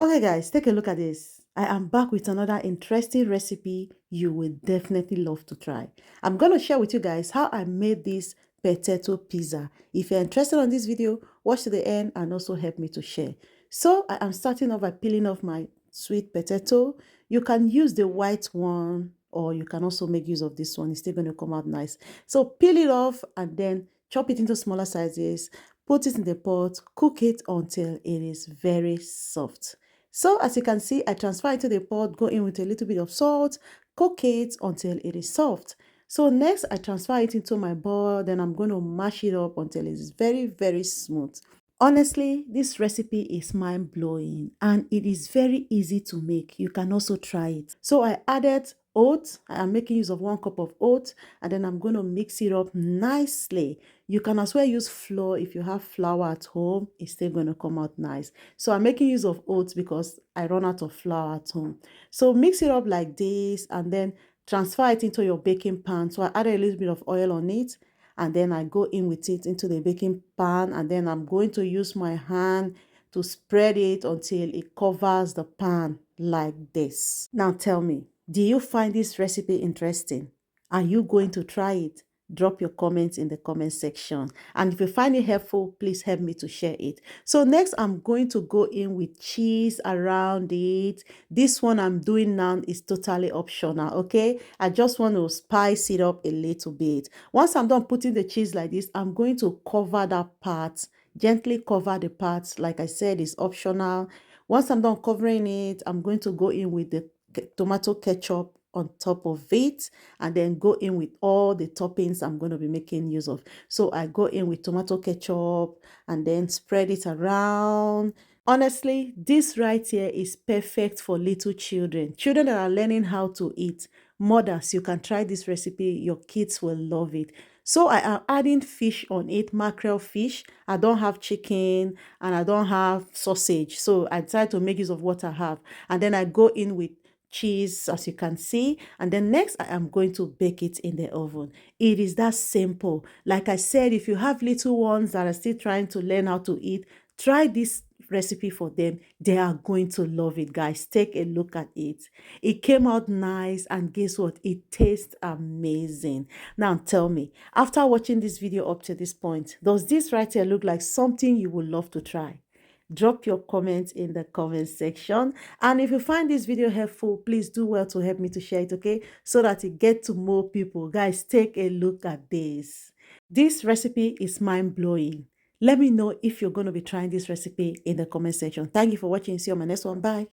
Okay, guys, take a look at this. I am back with another interesting recipe you will definitely love to try. I'm going to share with you guys how I made this potato pizza. If you're interested on this video, watch to the end and also help me to share. So I am starting off by peeling off my sweet potato. You can use the white one or you can also make use of this one. It's still going to come out nice. So peel it off and then chop it into smaller sizes. Put it in the pot, cook it until it is very soft. So as you can see, I transfer it to the pot, go in with a little bit of salt, cook it until it is soft. So next, I transfer it into my bowl, then I'm going to mash it up until it is very, very smooth. Honestly, this recipe is mind-blowing and it is very easy to make. You can also try it. So I added oats. I am making use of 1 cup of oats and then I'm going to mix it up nicely. You can as well use flour if you have flour at home. It's still going to come out nice. So I'm making use of oats because I run out of flour at home. So mix it up like this and then transfer it into your baking pan. So I added a little bit of oil on it and then I go in with it into the baking pan and then I'm going to use my hand to spread it until it covers the pan like this. Now tell me, do you find this recipe interesting? Are you going to try it? Drop your comments in the comment section. And if you find it helpful, please help me to share it. So next, I'm going to go in with cheese around it. This one I'm doing now is totally optional, okay? I just want to spice it up a little bit. Once I'm done putting the cheese like this, I'm going to cover that part, gently cover the parts. Like I said, it's optional. Once I'm done covering it, I'm going to go in with the tomato ketchup on top of it and then go in with all the toppings I'm going to be making use of. So I go in with tomato ketchup and then spread it around. Honestly, this right here is perfect for little children. Children that are learning how to eat. Mothers, you can try this recipe. Your kids will love it. So I am adding fish on it, mackerel fish. I don't have chicken and I don't have sausage. So I decided to make use of what I have. And then I go in with cheese, as you can see, and then next I am going to bake it in the oven. It is that simple. Like I said, if you have little ones that are still trying to learn how to eat, try this recipe for them. They are going to love it, guys. Take a look at it. It came out nice, and guess what? It tastes amazing. Now tell me, after watching this video up to this point, does this right here look like something you would love to try? Drop your comments in the comment section. And if you find this video helpful, please do well to help me to share it, okay? So that it get to more people. Guys, take a look at this. This recipe is mind-blowing. Let me know if you're going to be trying this recipe in the comment section. Thank you for watching. See you on my next one. Bye.